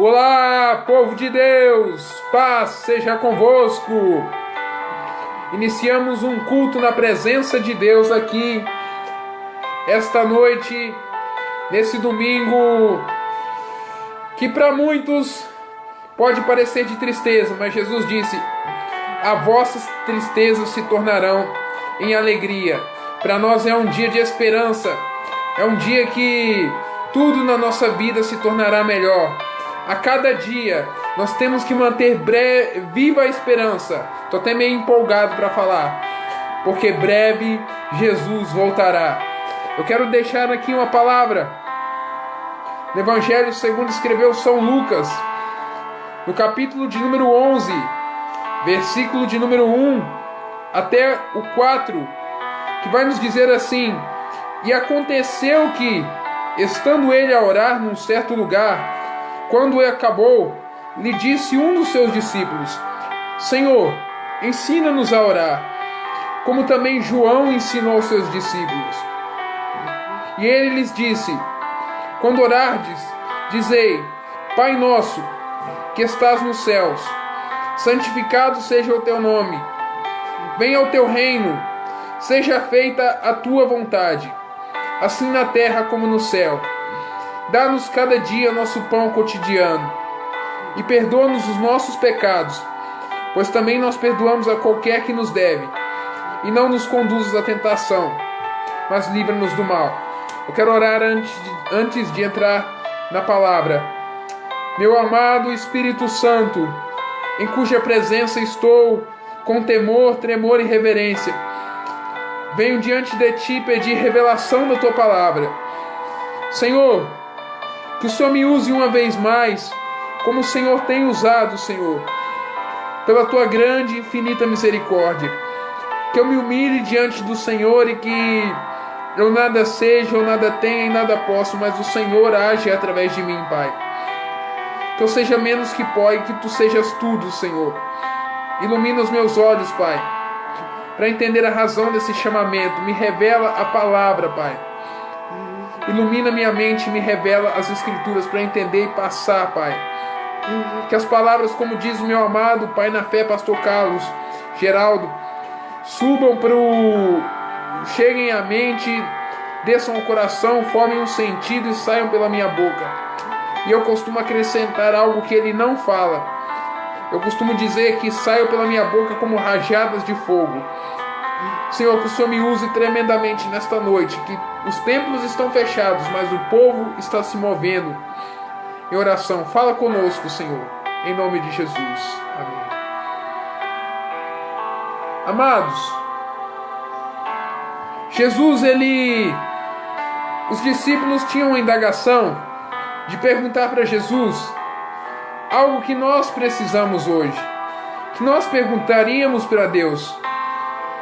Olá, povo de Deus, paz seja convosco. Iniciamos um culto na presença de Deus aqui, esta noite, nesse domingo, que para muitos pode parecer de tristeza, mas Jesus disse: as vossas tristezas se tornarão em alegria. Para nós é um dia de esperança, é um dia que tudo na nossa vida se tornará melhor. A cada dia nós temos que manter viva a esperança. Estou até meio empolgado para falar, porque breve Jesus voltará. Eu quero deixar aqui uma palavra no Evangelho segundo escreveu São Lucas, no capítulo de número 11, versículo de número 1 até o 4, que vai nos dizer assim: E aconteceu que, estando ele a orar num certo lugar, quando acabou, lhe disse um dos seus discípulos: Senhor, ensina-nos a orar, como também João ensinou aos seus discípulos. E ele lhes disse: Quando orardes, dizei: Pai nosso, que estás nos céus, santificado seja o teu nome. Venha o teu reino, seja feita a tua vontade, assim na terra como no céu. Dá-nos cada dia nosso pão cotidiano, e perdoa-nos os nossos pecados, pois também nós perdoamos a qualquer que nos deve. E não nos conduzas à tentação, mas livra-nos do mal. Eu quero orar antes de entrar na palavra. Meu amado Espírito Santo, em cuja presença estou com temor, tremor e reverência, venho diante de Ti pedir revelação da Tua palavra. Senhor, que o Senhor me use uma vez mais, como o Senhor tem usado, Senhor, pela Tua grande e infinita misericórdia. Que eu me humilhe diante do Senhor e que eu nada seja, eu nada tenha e nada posso, mas o Senhor age através de mim, Pai. Que eu seja menos que pó e que Tu sejas tudo, Senhor. Ilumina os meus olhos, Pai, para entender a razão desse chamamento. Me revela a palavra, Pai. Ilumina minha mente e me revela as Escrituras para entender e passar, Pai. Que as palavras, como diz o meu amado Pai na fé, Pastor Carlos Geraldo, cheguem à mente, desçam ao coração, formem um sentido e saiam pela minha boca. E eu costumo acrescentar algo que ele não fala. Eu costumo dizer que saiam pela minha boca como rajadas de fogo. Senhor, que o Senhor me use tremendamente nesta noite, que os templos estão fechados, mas o povo está se movendo em oração. Fala conosco, Senhor, em nome de Jesus. Amém. Amados, Jesus, os discípulos tinham uma indagação de perguntar para Jesus algo que nós precisamos hoje, que nós perguntaríamos para Deus: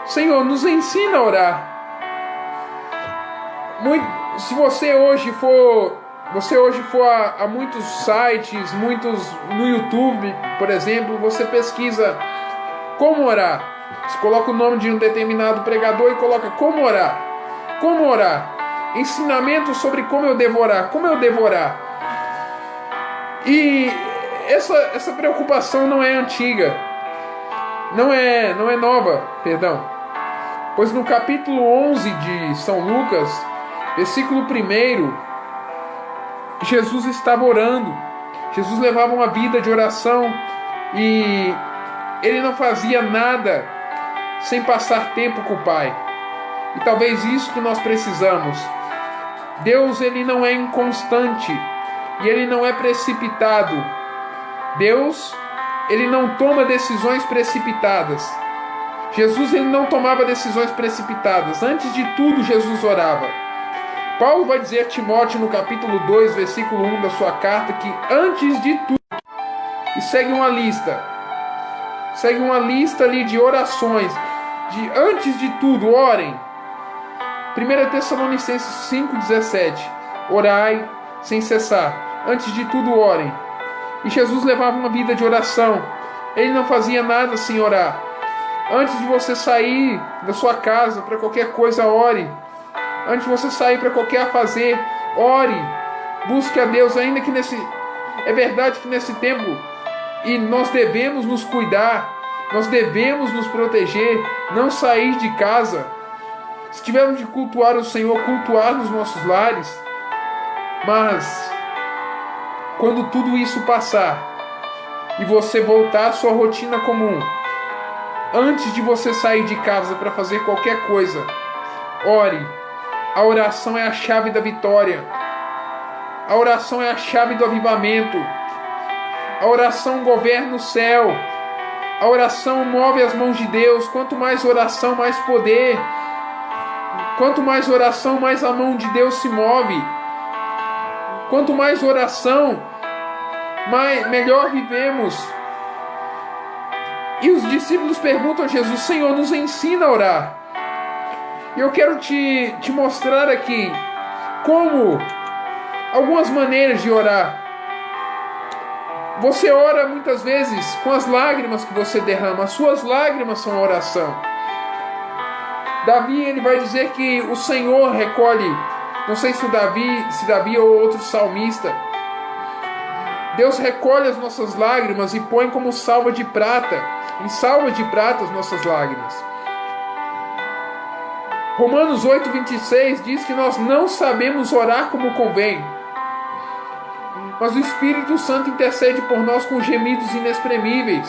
Senhor, nos ensina a orar. Se você hoje for a muitos sites, no YouTube, por exemplo, você pesquisa como orar. Você coloca o nome de um determinado pregador e coloca como orar. Como orar? Ensinamento sobre como eu devo orar. Como eu devo orar? E essa preocupação não é antiga. Não é nova, perdão. Pois no capítulo 11 de São Lucas, versículo 1, Jesus estava orando. Jesus levava uma vida de oração e ele não fazia nada sem passar tempo com o Pai. E talvez isso que nós precisamos. Deus, ele não é inconstante e ele não é precipitado. Deus, ele não toma decisões precipitadas. Jesus, ele não tomava decisões precipitadas. Antes de tudo, Jesus orava. Paulo vai dizer a Timóteo no capítulo 2, versículo 1 da sua carta, que antes de tudo, e segue uma lista ali de orações, de antes de tudo, orem. 1 Tessalonicenses 5,17, orai sem cessar. Antes de tudo, orem. E Jesus levava uma vida de oração. Ele não fazia nada sem orar. Antes de você sair da sua casa para qualquer coisa, ore. Antes de você sair para qualquer fazer, ore. Busque a Deus, ainda que É verdade que nesse tempo e nós devemos nos cuidar, nós devemos nos proteger, não sair de casa. Se tivermos de cultuar o Senhor, cultuar nos nossos lares. Mas quando tudo isso passar e você voltar à sua rotina comum, antes de você sair de casa para fazer qualquer coisa, ore. A oração é a chave da vitória. A oração é a chave do avivamento. A oração governa o céu. A oração move as mãos de Deus. Quanto mais oração, mais poder. Quanto mais oração, mais a mão de Deus se move. Quanto mais oração, melhor vivemos. E os discípulos perguntam a Jesus: Senhor, nos ensina a orar. E eu quero te mostrar aqui como algumas maneiras de orar. Você ora muitas vezes com as lágrimas que você derrama. As suas lágrimas são a oração. Davi, ele vai dizer que o Senhor recolhe, não sei se Davi ou outro salmista, Deus recolhe as nossas lágrimas e põe como salva de prata, em salva de prata as nossas lágrimas. Romanos 8:26 diz que nós não sabemos orar como convém, mas o Espírito Santo intercede por nós com gemidos inexprimíveis.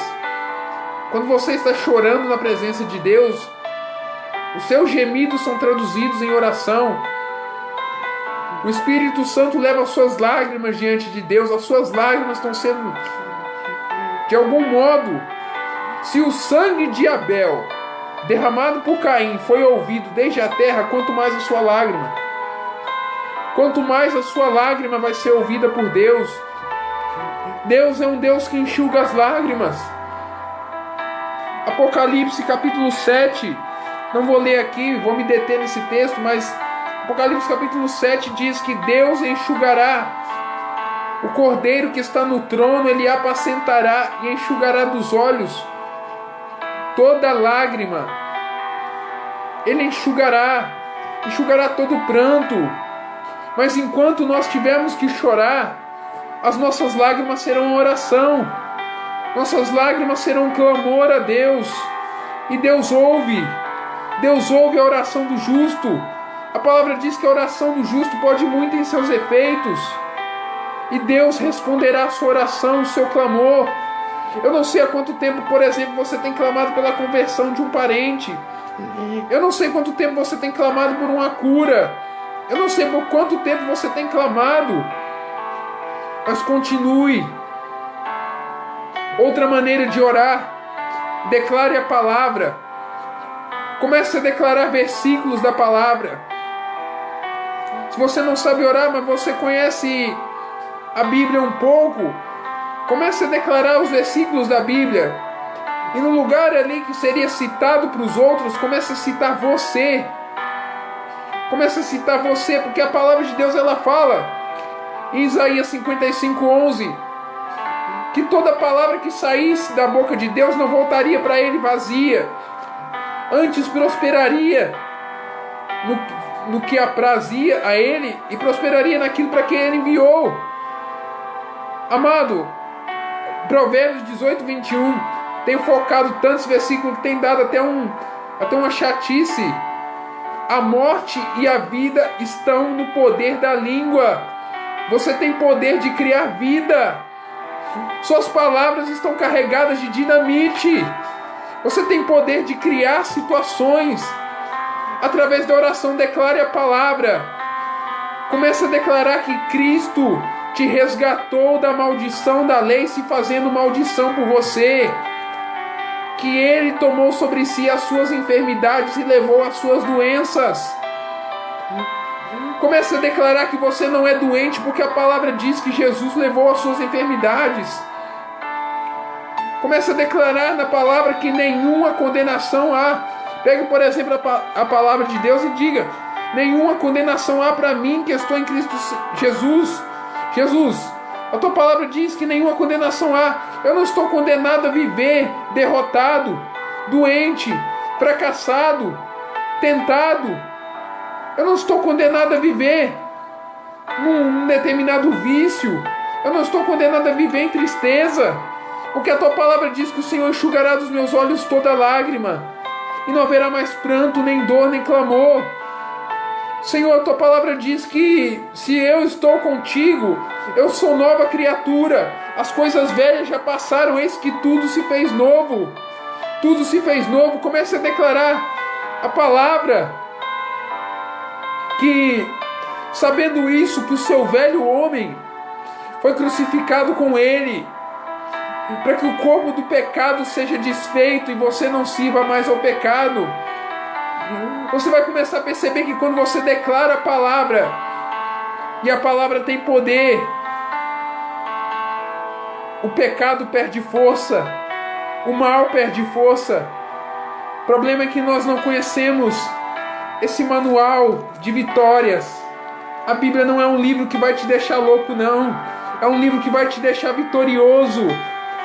Quando você está chorando na presença de Deus, os seus gemidos são traduzidos em oração. O Espírito Santo leva as suas lágrimas diante de Deus. As suas lágrimas estão sendo, de algum modo, se o sangue de Abel, derramado por Caim, foi ouvido desde a terra, quanto mais a sua lágrima. Quanto mais a sua lágrima vai ser ouvida por Deus. Deus é um Deus que enxuga as lágrimas. Apocalipse capítulo 7, não vou ler aqui, vou me deter nesse texto, mas Apocalipse capítulo 7 diz que Deus enxugará o cordeiro que está no trono, ele apacentará e enxugará dos olhos toda lágrima. Ele enxugará todo pranto. Mas enquanto nós tivermos que chorar, as nossas lágrimas serão oração. Nossas lágrimas serão clamor a Deus. E Deus ouve a oração do justo. A palavra diz que a oração do justo pode muito em seus efeitos. E Deus responderá a sua oração, o seu clamor. Eu não sei há quanto tempo, por exemplo, você tem clamado pela conversão de um parente. Eu não sei quanto tempo você tem clamado por uma cura. Eu não sei por quanto tempo você tem clamado. Mas continue. Outra maneira de orar: declare a palavra. Comece a declarar versículos da palavra. Se você não sabe orar, mas você conhece a Bíblia um pouco, comece a declarar os versículos da Bíblia. E no lugar ali que seria citado para os outros, comece a citar você. Comece a citar você, porque a palavra de Deus, ela fala em Isaías 55:11 que toda palavra que saísse da boca de Deus não voltaria para ele vazia, antes prosperaria no que aprazia a ele e prosperaria naquilo para que ele enviou. Amado, Provérbios 18:21 tem focado tantos versículos que tem dado até uma chatice. A morte e a vida estão no poder da língua. Você tem poder de criar vida. Suas palavras estão carregadas de dinamite. Você tem poder de criar situações. Através da oração, declare a palavra. Comece a declarar que Cristo te resgatou da maldição da lei, se fazendo maldição por você. Que Ele tomou sobre si as suas enfermidades e levou as suas doenças. Comece a declarar que você não é doente, porque a palavra diz que Jesus levou as suas enfermidades. Comece a declarar na palavra que nenhuma condenação há. Pegue, por exemplo, a palavra de Deus e diga: nenhuma condenação há para mim que estou em Cristo Jesus. Jesus, a tua palavra diz que nenhuma condenação há. Eu não estou condenado a viver derrotado, doente, fracassado, tentado. Eu não estou condenado a viver num determinado vício. Eu não estou condenado a viver em tristeza, porque a tua palavra diz que o Senhor enxugará dos meus olhos toda lágrima, e não haverá mais pranto, nem dor, nem clamor. Senhor, a tua palavra diz que se eu estou contigo, eu sou nova criatura. As coisas velhas já passaram, eis que tudo se fez novo. Tudo se fez novo. Comece a declarar a palavra, que sabendo isso, que o seu velho homem foi crucificado com ele, para que o corpo do pecado seja desfeito e você não sirva mais ao pecado. Você vai começar a perceber que quando você declara a palavra, e a palavra tem poder, o pecado perde força, o mal perde força. O problema é que nós não conhecemos esse manual de vitórias. A Bíblia não é um livro que vai te deixar louco, não. É um livro que vai te deixar vitorioso.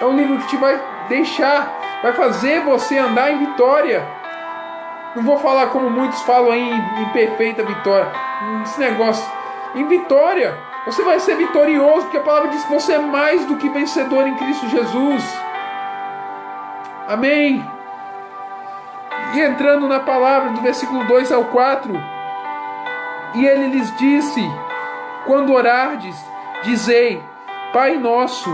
É um livro que te vai fazer você andar em vitória. Não vou falar como muitos falam aí em perfeita vitória. Esse negócio. Em vitória. Você vai ser vitorioso, porque a palavra diz que você é mais do que vencedor em Cristo Jesus. Amém. E entrando na palavra do versículo 2 ao 4. E ele lhes disse: quando orardes, dizei, Pai nosso.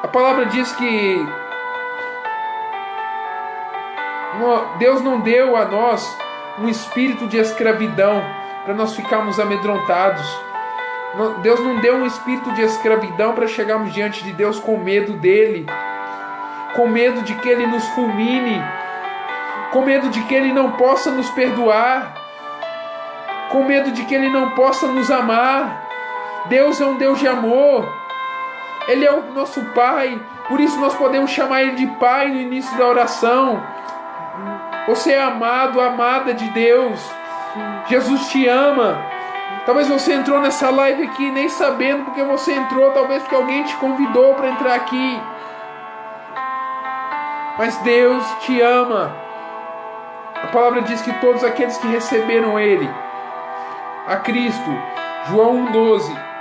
A palavra diz que Deus não deu a nós um espírito de escravidão para nós ficarmos amedrontados. Deus não deu um espírito de escravidão para chegarmos diante de Deus com medo dele, com medo de que ele nos fulmine, com medo de que ele não possa nos perdoar, com medo de que ele não possa nos amar. Deus é um Deus de amor. Ele é o nosso Pai. Por isso nós podemos chamar Ele de Pai no início da oração. Você é amado, amada de Deus. Jesus te ama. Talvez você entrou nessa live aqui nem sabendo porque você entrou. Talvez porque alguém te convidou para entrar aqui. Mas Deus te ama. A palavra diz que todos aqueles que receberam Ele, a Cristo, João 1,12,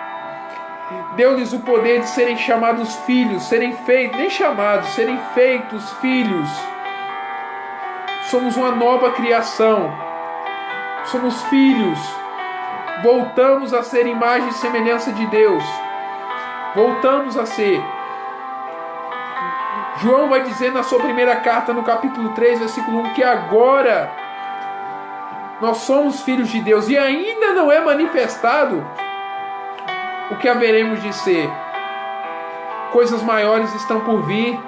deu-lhes o poder de serem chamados filhos, serem feitos, nem chamados, serem feitos filhos. Somos uma nova criação, somos filhos, voltamos a ser imagem e semelhança de Deus, voltamos a ser. João vai dizer na sua primeira carta, no capítulo 3, versículo 1, que agora nós somos filhos de Deus e ainda não é manifestado o que haveremos de ser. Coisas maiores estão por vir.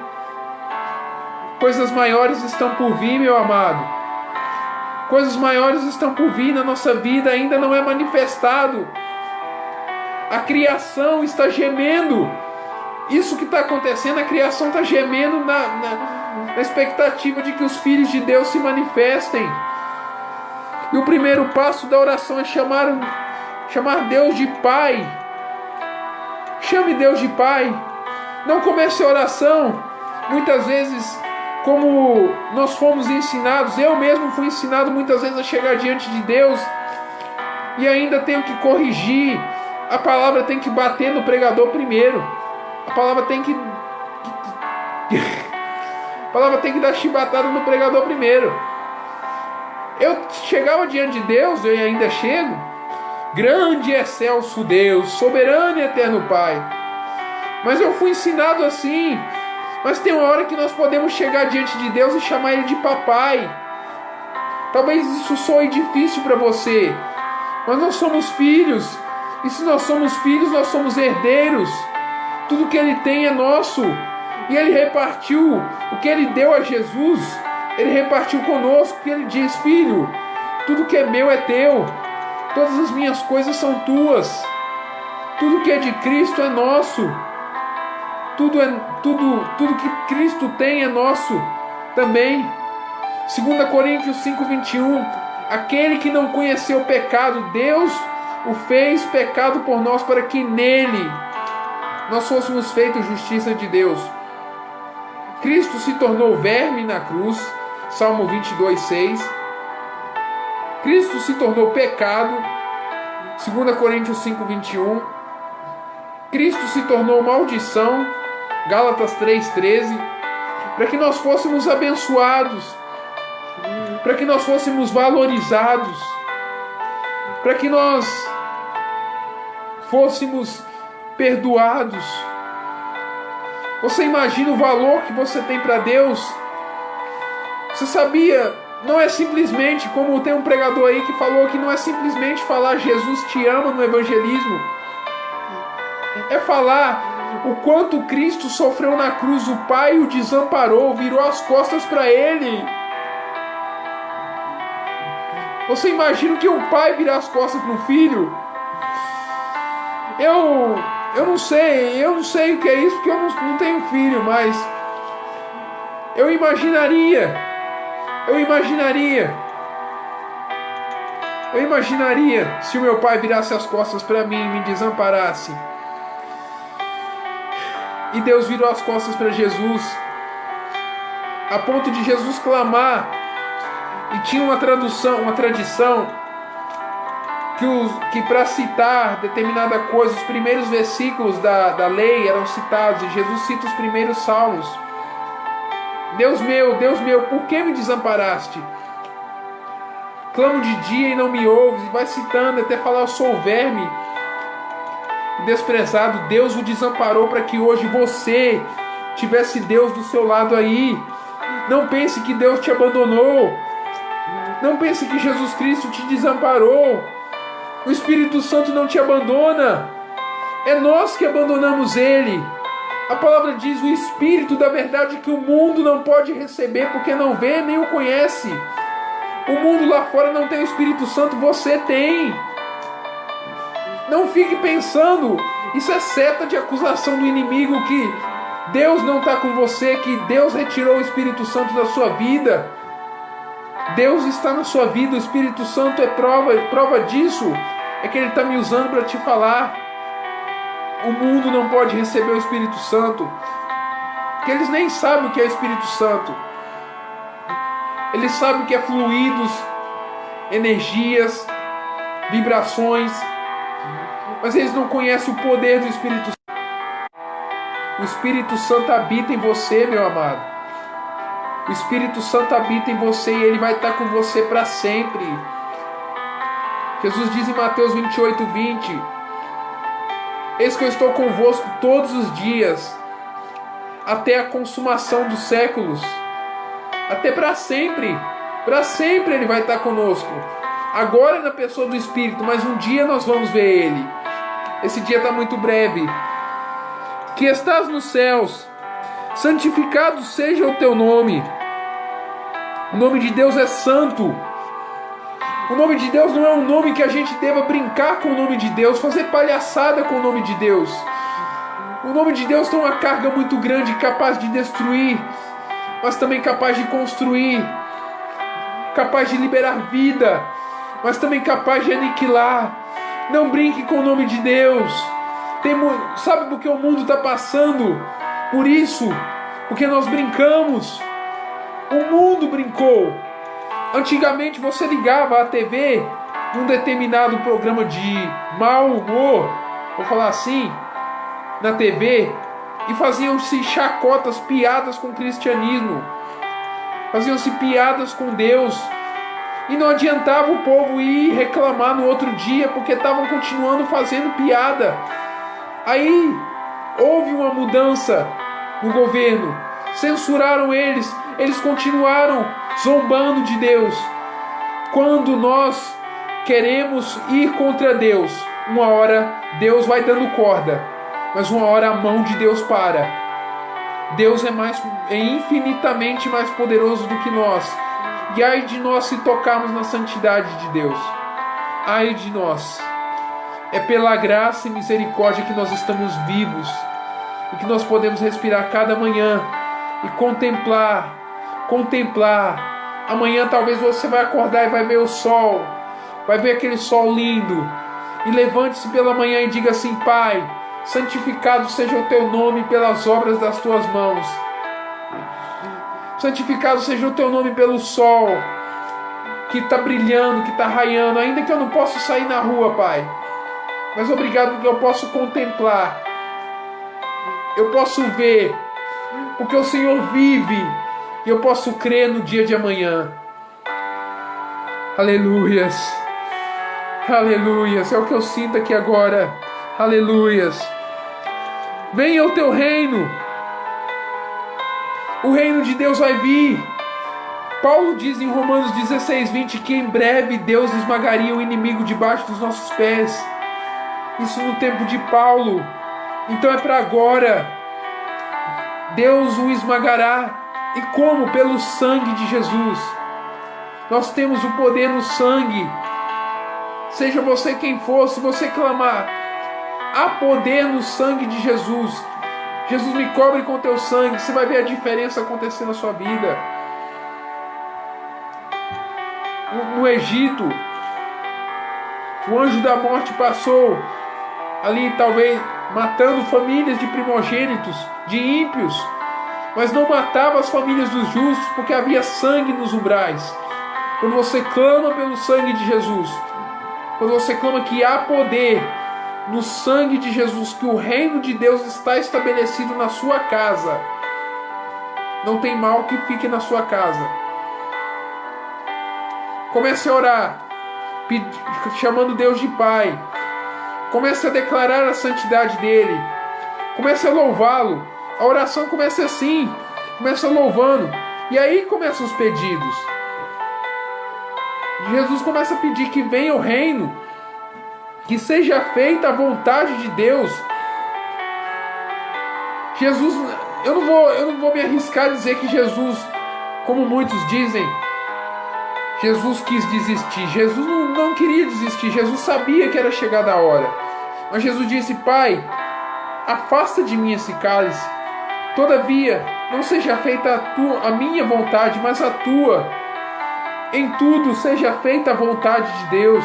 Coisas maiores estão por vir, meu amado. Coisas maiores estão por vir na nossa vida, ainda não é manifestado. A criação está gemendo. Isso que está acontecendo, a criação está gemendo na expectativa de que os filhos de Deus se manifestem. E o primeiro passo da oração é chamar Deus de Pai. Chame Deus de Pai. Não comece a oração muitas vezes como nós fomos ensinados. Eu mesmo fui ensinado muitas vezes a chegar diante de Deus e ainda tenho que corrigir. A palavra tem que bater no pregador primeiro. A palavra tem que dar chibatada no pregador primeiro. Eu chegava diante de Deus, eu ainda chego. Grande e excelso Deus, soberano e eterno Pai. Mas eu fui ensinado assim. Mas tem uma hora que nós podemos chegar diante de Deus e chamar Ele de papai. Talvez isso soe difícil para você, mas nós somos filhos. E se nós somos filhos, nós somos herdeiros. Tudo que Ele tem é nosso. E Ele repartiu o que Ele deu a Jesus. Ele repartiu conosco. E Ele diz: filho, tudo que é meu é teu. Todas as minhas coisas são tuas. Tudo que é de Cristo é nosso. Tudo que Cristo tem é nosso também. 2 Coríntios 5:21. Aquele que não conheceu o pecado, Deus o fez pecado por nós, para que nele nós fôssemos feitos justiça de Deus. Cristo se tornou verme na cruz. Salmo 22:6. Cristo se tornou pecado. 2 Coríntios 5:21. Cristo se tornou maldição, Gálatas 3,13, para que nós fôssemos abençoados, para que nós fôssemos valorizados, para que nós fôssemos perdoados. Você imagina o valor que você tem para Deus? Você sabia? Não é simplesmente, como tem um pregador aí que falou, que não é simplesmente falar Jesus te ama no evangelismo. É falar o quanto Cristo sofreu na cruz, o Pai o desamparou, virou as costas para Ele. Você imagina que um pai virar as costas para um filho? Eu não sei o que é isso, porque eu não tenho filho, mas eu imaginaria se o meu pai virasse as costas para mim e me desamparasse. E Deus virou as costas para Jesus, a ponto de Jesus clamar. E tinha uma tradição, que para citar determinada coisa, os primeiros versículos da lei eram citados, e Jesus cita os primeiros salmos. Deus meu, por que me desamparaste? Clamo de dia e não me ouves. E vai citando até falar, eu sou o verme desprezado. Deus o desamparou para que hoje você tivesse Deus do seu lado aí. Não pense que Deus te abandonou. Não pense que Jesus Cristo te desamparou. O Espírito Santo não te abandona. É nós que abandonamos Ele. A palavra diz, o Espírito da verdade que o mundo não pode receber, porque não vê nem o conhece. O mundo lá fora não tem o Espírito Santo, você tem. Não fique pensando, isso é seta de acusação do inimigo, que Deus não está com você, que Deus retirou o Espírito Santo da sua vida. Deus está na sua vida, o Espírito Santo é prova disso, é que Ele está me usando para te falar. O mundo não pode receber o Espírito Santo, porque eles nem sabem o que é Espírito Santo. Eles sabem o que é fluidos, energias, vibrações, mas eles não conhecem o poder do Espírito Santo. O Espírito Santo habita em você, meu amado. O Espírito Santo habita em você e Ele vai estar com você para sempre. Jesus diz em Mateus 28:20: eis que eu estou convosco todos os dias, até a consumação dos séculos. Até para sempre. Para sempre Ele vai estar conosco. Agora na pessoa do Espírito, mas um dia nós vamos ver Ele. Esse dia está muito breve. Que estás nos céus, santificado seja o teu nome. O nome de Deus é santo. O nome de Deus não é um nome que a gente deva brincar com o nome de Deus, fazer palhaçada com o nome de Deus. O nome de Deus tem uma carga muito grande, capaz de destruir, mas também capaz de construir, capaz de liberar vida, mas também capaz de aniquilar. Não brinque com o nome de Deus. Sabe por que o mundo está passando por isso? Porque nós brincamos. O mundo brincou. Antigamente você ligava a TV num determinado programa de mau humor, vou falar assim, na TV, e faziam-se chacotas, piadas com o cristianismo, faziam-se piadas com Deus, e não adiantava o povo ir reclamar no outro dia, porque estavam continuando fazendo piada. Aí houve uma mudança no governo, censuraram eles continuaram zombando de Deus. Quando nós queremos ir contra Deus, uma hora Deus vai dando corda, mas uma hora a mão de Deus para. Deus é infinitamente mais poderoso do que nós. E ai de nós se tocarmos na santidade de Deus. Ai de nós. É pela graça e misericórdia que nós estamos vivos e que nós podemos respirar cada manhã e contemplar. Amanhã talvez você vai acordar e vai ver o sol, vai ver aquele sol lindo, e levante-se pela manhã e diga assim: Pai, santificado seja o teu nome pelas obras das tuas mãos. Santificado seja o teu nome pelo sol que está brilhando, que está raiando, ainda que eu não possa sair na rua, Pai, mas obrigado porque eu posso contemplar eu posso ver, porque o Senhor vive e eu posso crer no dia de amanhã. Aleluias, aleluias, é o que eu sinto aqui agora. Aleluias. Venha o teu reino. O reino de Deus vai vir. Paulo diz em Romanos 16:20 que em breve Deus esmagaria o inimigo debaixo dos nossos pés. Isso no tempo de Paulo. Então é para agora. Deus o esmagará. E como? Pelo sangue de Jesus. Nós temos o poder no sangue. Seja você quem for, se você clamar, há poder no sangue de Jesus. Jesus, me cobre com teu sangue. Você vai ver a diferença acontecer na sua vida. No Egito, o anjo da morte passou ali, talvez matando famílias de primogênitos, de ímpios, mas não matava as famílias dos justos, porque havia sangue nos umbrais. Quando você clama pelo sangue de Jesus, quando você clama que há poder no sangue de Jesus, que o reino de Deus está estabelecido na sua casa, não tem mal que fique na sua casa. Comece a orar, chamando Deus de Pai. Comece a declarar a santidade dele. Comece a louvá-lo. A oração começa assim, começa louvando, e aí começam os pedidos. Jesus começa a pedir que venha o reino, que seja feita a vontade de Deus. Jesus, eu não vou me arriscar a dizer que Jesus, como muitos dizem, Jesus quis desistir. Jesus não queria desistir. Jesus sabia que era chegada a hora. Mas Jesus disse: Pai, afasta de mim esse cálice. Todavia, não seja feita a minha vontade, mas a tua. Em tudo seja feita a vontade de Deus.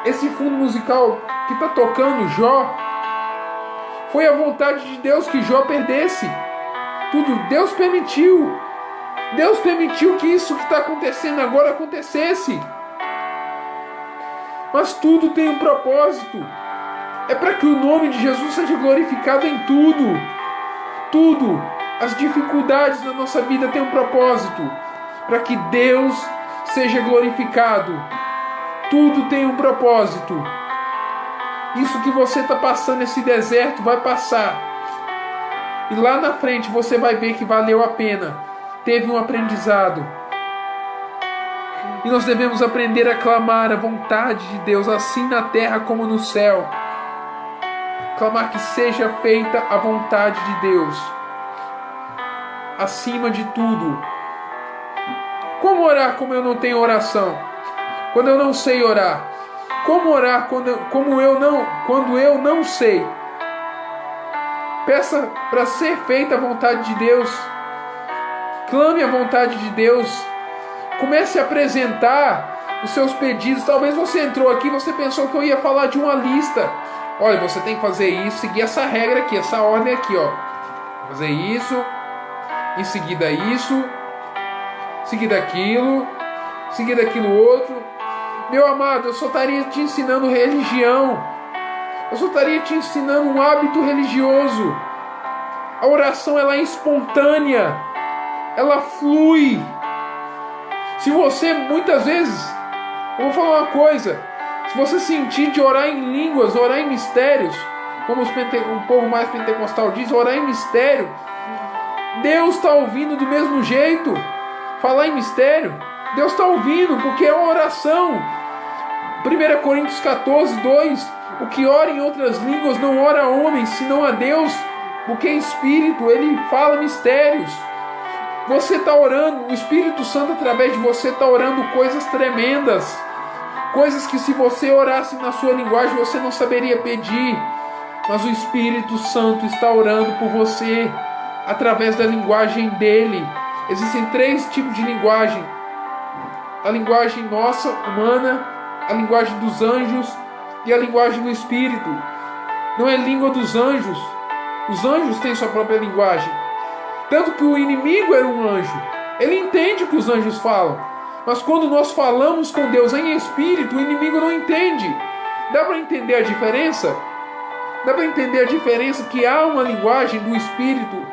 Esse fundo musical que está tocando, Jó, foi a vontade de Deus que Jó perdesse. Tudo Deus permitiu. Deus permitiu que isso que está acontecendo agora acontecesse. Mas tudo tem um propósito. É para que o nome de Jesus seja glorificado em tudo. Tudo. As dificuldades da nossa vida têm um propósito. Para que Deus seja glorificado. Tudo tem um propósito. Isso que você está passando, esse deserto, vai passar. E lá na frente você vai ver que valeu a pena. Teve um aprendizado. E nós devemos aprender a clamar a vontade de Deus, assim na terra como no céu. Clamar que seja feita a vontade de Deus, acima de tudo. Como orar como eu não tenho oração? Quando eu não sei orar? Como orar quando eu não sei? Peça para ser feita a vontade de Deus. Clame a vontade de Deus. Comece a apresentar os seus pedidos. Talvez você entrou aqui e você pensou que eu ia falar de uma lista. Olha, você tem que fazer isso, seguir essa regra aqui, essa ordem aqui, ó. Fazer isso, em seguida isso, em seguida aquilo, em seguida aquilo outro. Meu amado, eu só estaria te ensinando religião. Eu só estaria te ensinando um hábito religioso. A oração, ela é espontânea. Ela flui. Se você, muitas vezes, eu vou falar uma coisa, se você sentir de orar em línguas, orar em mistérios, como o povo mais pentecostal diz, orar em mistério, Deus está ouvindo do mesmo jeito. Falar em mistério, Deus está ouvindo, porque é uma oração. 1 Coríntios 14:2, o que ora em outras línguas não ora a homens, senão a Deus, porque é Espírito, Ele fala mistérios. Você está orando, o Espírito Santo através de você está orando coisas tremendas. Coisas que se você orasse na sua linguagem você não saberia pedir. Mas o Espírito Santo está orando por você através da linguagem dele. Existem 3 tipos de linguagem. A linguagem nossa, humana, a linguagem dos anjos e a linguagem do Espírito. Não é língua dos anjos. Os anjos têm sua própria linguagem. Tanto que o inimigo era um anjo. Ele entende o que os anjos falam. Mas quando nós falamos com Deus em espírito, o inimigo não entende. Dá para entender a diferença? Dá para entender a diferença que há uma linguagem do Espírito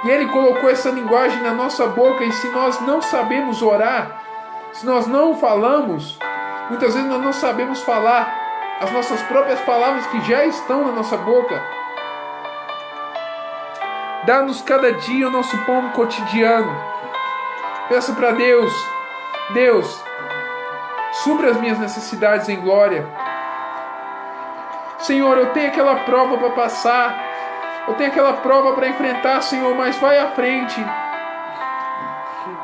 e Ele colocou essa linguagem na nossa boca, e se nós não sabemos orar, se nós não falamos, muitas vezes nós não sabemos falar as nossas próprias palavras que já estão na nossa boca. Dá-nos cada dia o nosso pão cotidiano. Peça para Deus: Deus, supra as minhas necessidades em glória. Senhor, eu tenho aquela prova para passar, eu tenho aquela prova para enfrentar, Senhor, mas vai à frente.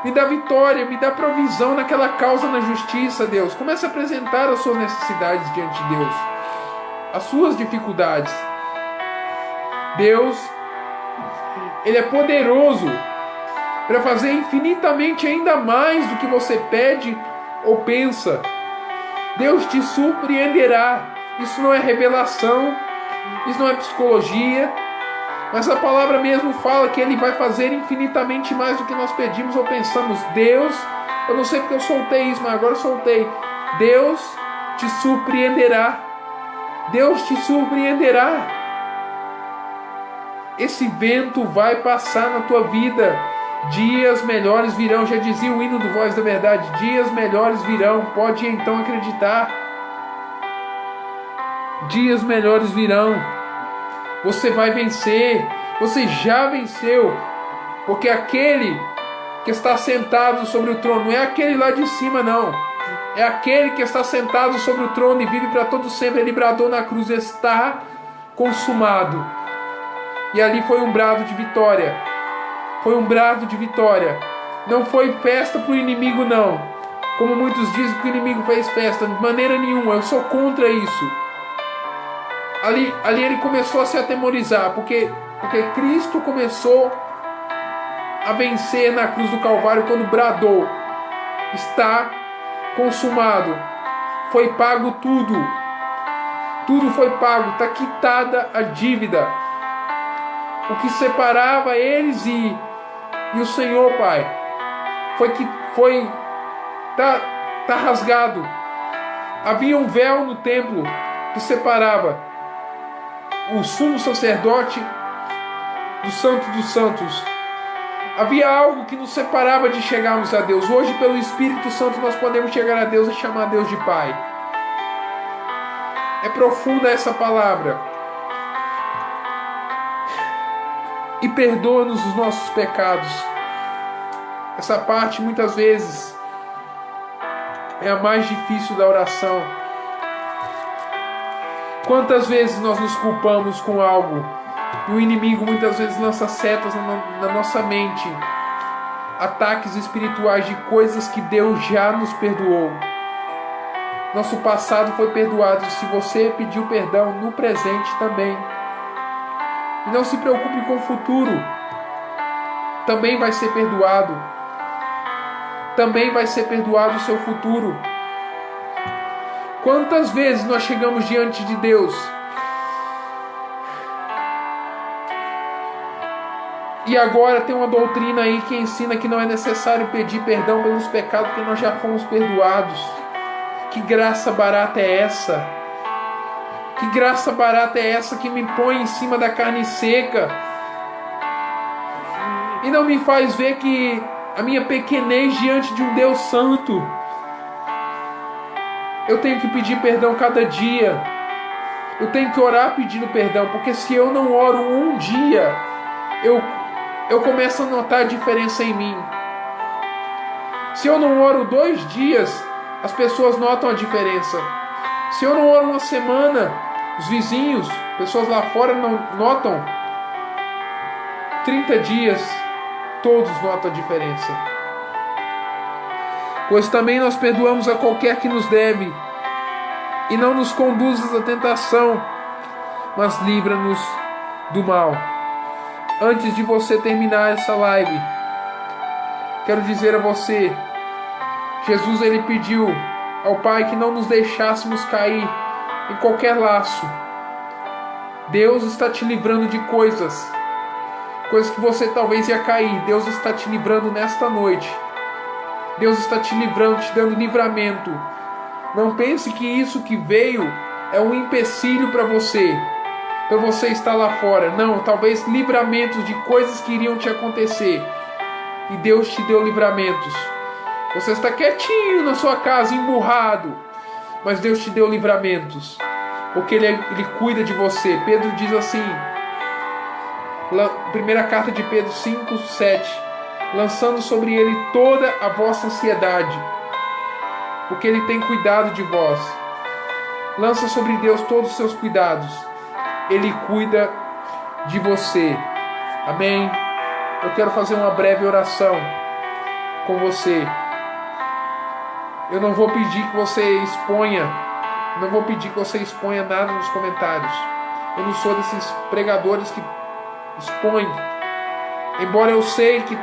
Me dá vitória, me dá provisão naquela causa na justiça, Deus. Comece a apresentar as suas necessidades diante de Deus, as suas dificuldades. Deus, Ele é poderoso para fazer infinitamente ainda mais do que você pede ou pensa. Deus te surpreenderá. Isso não é revelação, isso não é psicologia, mas a palavra mesmo fala que Ele vai fazer infinitamente mais do que nós pedimos ou pensamos. Deus, eu não sei porque eu soltei isso, mas agora eu soltei. Deus te surpreenderá. Deus te surpreenderá. Esse vento vai passar na tua vida. Dias melhores virão. Já dizia o hino do Voz da Verdade: dias melhores virão. Pode então acreditar. Dias melhores virão. Você vai vencer. Você já venceu. Porque aquele que está sentado sobre o trono não é aquele lá de cima, não. É aquele que está sentado sobre o trono e vive para todo sempre. Ele bradou na cruz: está consumado. E ali foi um brado de vitória. Foi um brado de vitória. Não foi festa para o inimigo, não. Como muitos dizem que o inimigo fez festa. De maneira nenhuma. Eu sou contra isso. Ali ele começou a se atemorizar. Porque Cristo começou a vencer na cruz do Calvário quando bradou: está consumado. Foi pago tudo. Tudo foi pago. Está quitada a dívida. O que separava eles e o Senhor, Pai, tá rasgado. Havia um véu no templo que separava o sumo sacerdote do Santo dos Santos. Havia algo que nos separava de chegarmos a Deus. Hoje, pelo Espírito Santo, nós podemos chegar a Deus e chamar Deus de Pai. É profunda essa palavra. E perdoa-nos os nossos pecados. Essa parte muitas vezes é a mais difícil da oração. Quantas vezes nós nos culpamos com algo e o inimigo muitas vezes lança setas na nossa mente, ataques espirituais de coisas que Deus já nos perdoou. Nosso passado foi perdoado. Se você pediu perdão no presente também. E não se preocupe com o futuro. Também vai ser perdoado. Também vai ser perdoado o seu futuro. Quantas vezes nós chegamos diante de Deus e agora tem uma doutrina aí que ensina que não é necessário pedir perdão pelos pecados porque nós já fomos perdoados. Que graça barata é essa? Que graça barata é essa que me põe em cima da carne seca e não me faz ver que a minha pequenez diante de um Deus santo? Eu tenho que pedir perdão cada dia. Eu tenho que orar pedindo perdão, porque se eu não oro um dia, eu começo a notar a diferença em mim. Se eu não oro 2 dias, as pessoas notam a diferença. Se eu não oro uma semana, os vizinhos, pessoas lá fora não notam. 30 dias, todos notam a diferença. Pois também nós perdoamos a qualquer que nos deve, e não nos conduzas à tentação, mas livra-nos do mal. Antes de você terminar essa live, quero dizer a você, Jesus ele pediu ao Pai que não nos deixássemos cair em qualquer laço. Deus está te livrando de coisas que você talvez ia cair. Deus está te livrando nesta noite. Deus está te livrando, te dando livramento. Não pense que isso que veio é um empecilho para você. Então você está lá fora. Não, talvez livramentos de coisas que iriam te acontecer. E Deus te deu livramentos. Você está quietinho na sua casa, emburrado. Mas Deus te deu livramentos. Porque Ele cuida de você. Pedro diz assim, primeira carta de Pedro 5, 7. Lançando sobre Ele toda a vossa ansiedade. Porque Ele tem cuidado de vós. Lança sobre Deus todos os seus cuidados. Ele cuida de você. Amém? Eu quero fazer uma breve oração com você. Eu não vou pedir que você exponha. Não vou pedir que você exponha nada nos comentários. Eu não sou desses pregadores que expõem. Embora eu sei que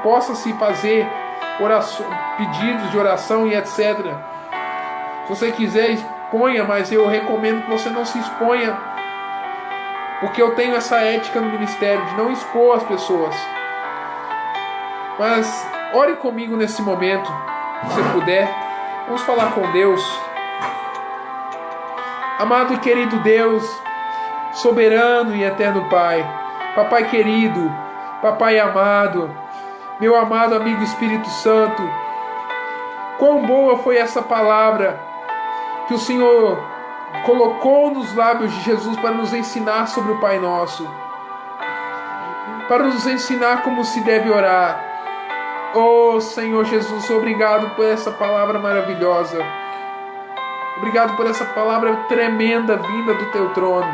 possa se fazer pedidos de oração e etc. Se você quiser, exponha, mas eu recomendo que você não se exponha. Porque eu tenho essa ética no ministério de não expor as pessoas. Mas ore comigo nesse momento, se puder. Vamos falar com Deus. Amado e querido Deus, soberano e eterno Pai, Papai querido, Papai amado, meu amado amigo Espírito Santo, quão boa foi essa palavra que o Senhor colocou nos lábios de Jesus para nos ensinar sobre o Pai Nosso, para nos ensinar como se deve orar. Oh Senhor Jesus, obrigado por essa palavra maravilhosa. Obrigado por essa palavra tremenda vinda do Teu trono.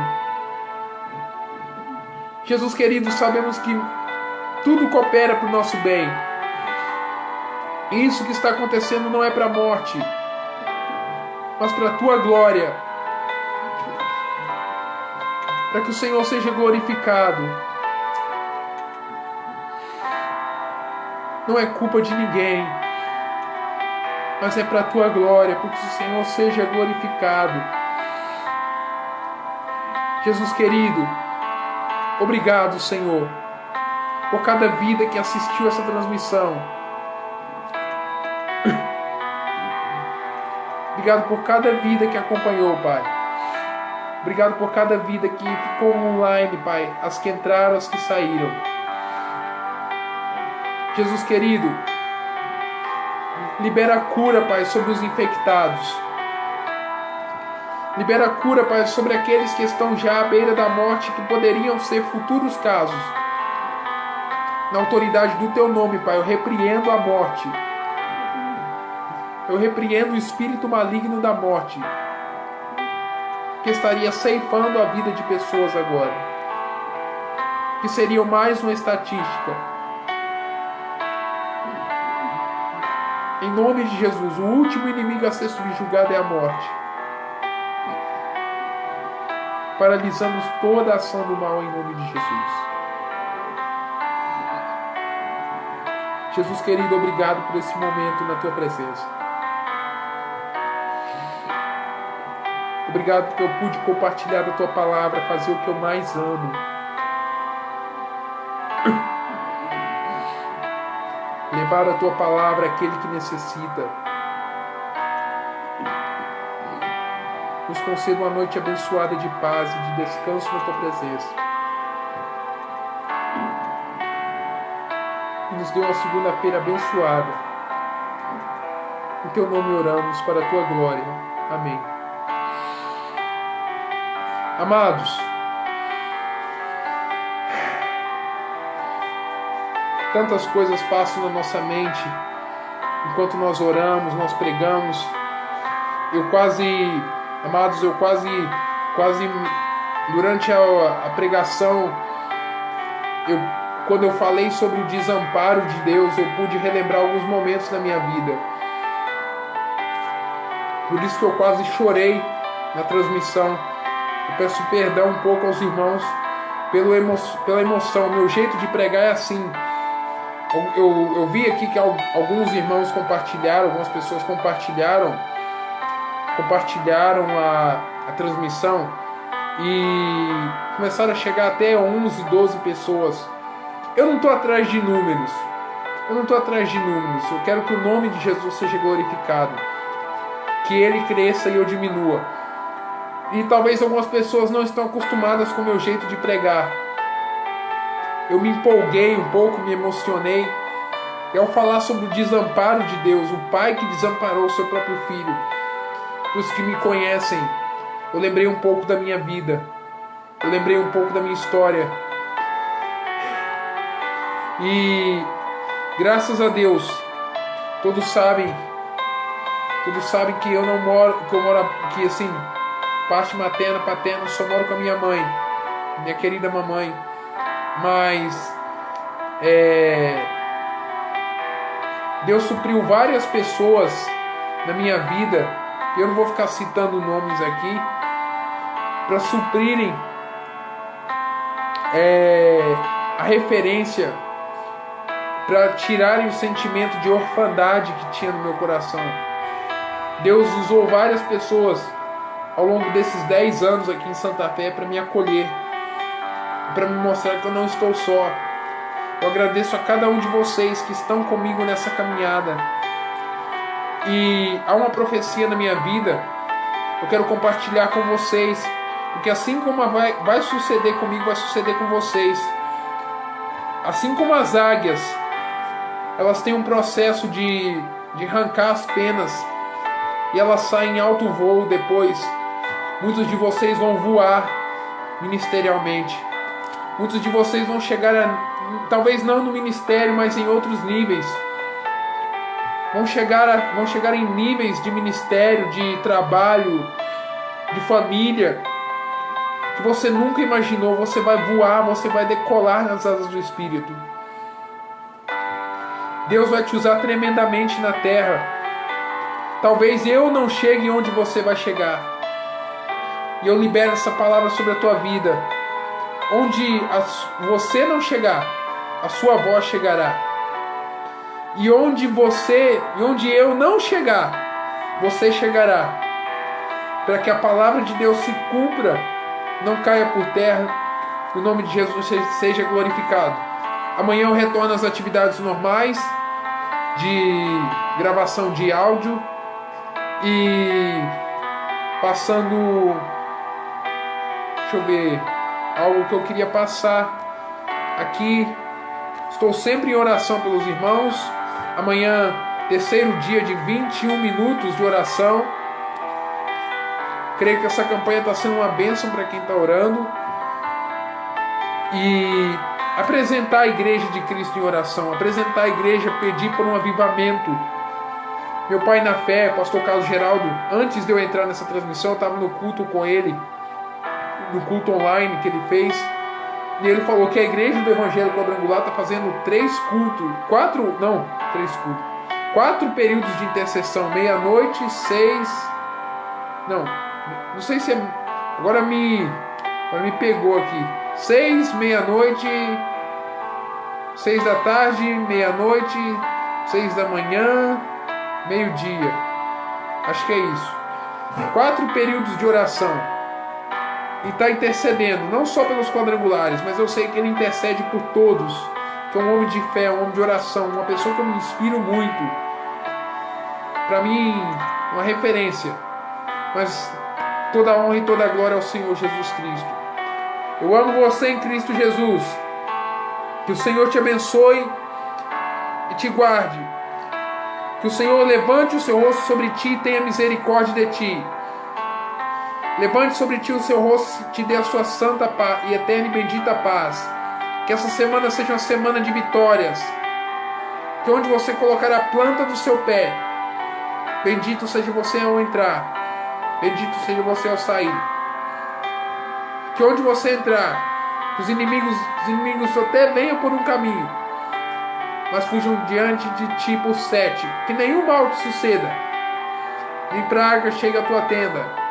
Jesus querido, sabemos que tudo coopera para o nosso bem. Isso que está acontecendo não é para a morte, mas para a Tua glória. Para que o Senhor seja glorificado. Não é culpa de ninguém, mas é para a Tua glória, porque o Senhor seja glorificado. Jesus querido, obrigado, Senhor, por cada vida que assistiu essa transmissão. Obrigado por cada vida que acompanhou, Pai. Obrigado por cada vida que ficou online, Pai. As que entraram, as que saíram. Jesus querido, libera a cura, Pai, sobre os infectados. Libera a cura, Pai, sobre aqueles que estão já à beira da morte, que poderiam ser futuros casos. Na autoridade do Teu nome, Pai, eu repreendo a morte. Eu repreendo o espírito maligno da morte, que estaria ceifando a vida de pessoas agora, que seriam mais uma estatística. Em nome de Jesus, o último inimigo a ser subjugado é a morte. Paralisamos toda a ação do mal em nome de Jesus. Jesus querido, obrigado por esse momento na Tua presença. Obrigado porque eu pude compartilhar da Tua palavra, fazer o que eu mais amo. Levar a Tua palavra àquele que necessita. Nos conceda uma noite abençoada de paz e de descanso na Tua presença. E nos dê uma segunda-feira abençoada. Em Teu nome oramos para a Tua glória. Amém. Amados, tantas coisas passam na nossa mente enquanto nós oramos, nós pregamos. Amados, eu quase durante a pregação, quando eu falei sobre o desamparo de Deus, eu pude relembrar alguns momentos da minha vida. Por isso que eu quase chorei na transmissão. Eu peço perdão um pouco aos irmãos pela emoção. Meu jeito de pregar é assim. Eu vi aqui que alguns irmãos compartilharam, algumas pessoas compartilharam a transmissão e começaram a chegar até 11, 12 pessoas. Eu não estou atrás de números. Eu quero que o nome de Jesus seja glorificado, que Ele cresça e eu diminua. E talvez algumas pessoas não estão acostumadas com o meu jeito de pregar. Eu me empolguei um pouco, me emocionei. E ao falar sobre o desamparo de Deus, o Pai que desamparou o seu próprio Filho, os que me conhecem, eu lembrei um pouco da minha vida. Eu lembrei um pouco da minha história. E graças a Deus, todos sabem que eu não moro, que assim, parte materna, paterna, só moro com a minha mãe, minha querida mamãe. Mas Deus supriu várias pessoas na minha vida, e eu não vou ficar citando nomes aqui, para suprirem a referência, para tirarem o sentimento de orfandade que tinha no meu coração. Deus usou várias pessoas ao longo desses 10 anos aqui em Santa Fé para me acolher, para me mostrar que eu não estou só. Eu agradeço a cada um de vocês que estão comigo nessa caminhada. E há uma profecia na minha vida, eu quero compartilhar com vocês, porque assim como vai suceder comigo, vai suceder com vocês. Assim como as águias, elas têm um processo de arrancar as penas, e elas saem em alto voo depois. Muitos de vocês vão voar ministerialmente. Muitos de vocês vão chegar talvez não no ministério, mas em outros níveis. Vão chegar em níveis de ministério, de trabalho, de família, que você nunca imaginou. Você vai voar, você vai decolar nas asas do Espírito. Deus vai te usar tremendamente na terra. Talvez eu não chegue onde você vai chegar. E eu libero essa palavra sobre a tua vida. Onde você não chegar, a sua voz chegará. E onde eu não chegar, você chegará. Para que a palavra de Deus se cumpra, não caia por terra, e o nome de Jesus seja glorificado. Amanhã eu retorno às atividades normais de gravação de áudio e passando, deixa eu ver, algo que eu queria passar aqui. Estou sempre em oração pelos irmãos. Amanhã, terceiro dia de 21 minutos de oração. Creio que essa campanha está sendo uma bênção para quem está orando. E apresentar a igreja de Cristo em oração. Apresentar a igreja, pedir por um avivamento. Meu pai na fé, pastor Carlos Geraldo, antes de eu entrar nessa transmissão, eu estava no culto com ele, no culto online que ele fez. E ele falou que a igreja do Evangelho Quadrangular está fazendo 4 períodos de intercessão, meia-noite, 6, não sei se é, agora me pegou aqui, 6, meia-noite, 6 da tarde, meia-noite, 6 da manhã, meio-dia, acho que é isso, 4 períodos de oração. E está intercedendo, não só pelos quadrangulares, mas eu sei que ele intercede por todos, que é um homem de fé, um homem de oração, uma pessoa que eu me inspiro muito. Para mim, uma referência. Mas toda a honra e toda a glória ao Senhor Jesus Cristo. Eu amo você em Cristo Jesus. Que o Senhor te abençoe e te guarde. Que o Senhor levante o seu rosto sobre ti e tenha misericórdia de ti. Levante sobre ti o seu rosto e te dê a sua santa paz e eterna e bendita paz. Que essa semana seja uma semana de vitórias. Que onde você colocar a planta do seu pé, bendito seja você ao entrar, bendito seja você ao sair. Que onde você entrar, os inimigos até venham por um caminho, mas fujam diante de ti por 7. Que nenhum mal te suceda, nem praga chegue à tua tenda.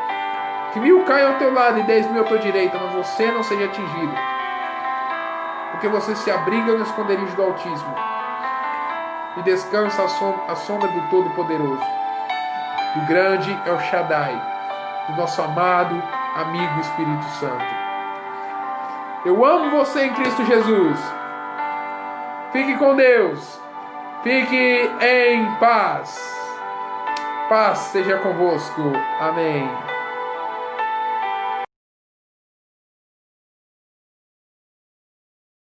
Que 1000 caiam ao teu lado e 10.000 à tua direita, mas você não seja atingido. Porque você se abriga no esconderijo do Altíssimo e descansa à sombra do Todo-Poderoso, do grande El Shaddai, do nosso amado amigo Espírito Santo. Eu amo você em Cristo Jesus. Fique com Deus. Fique em paz. Paz seja convosco. Amém.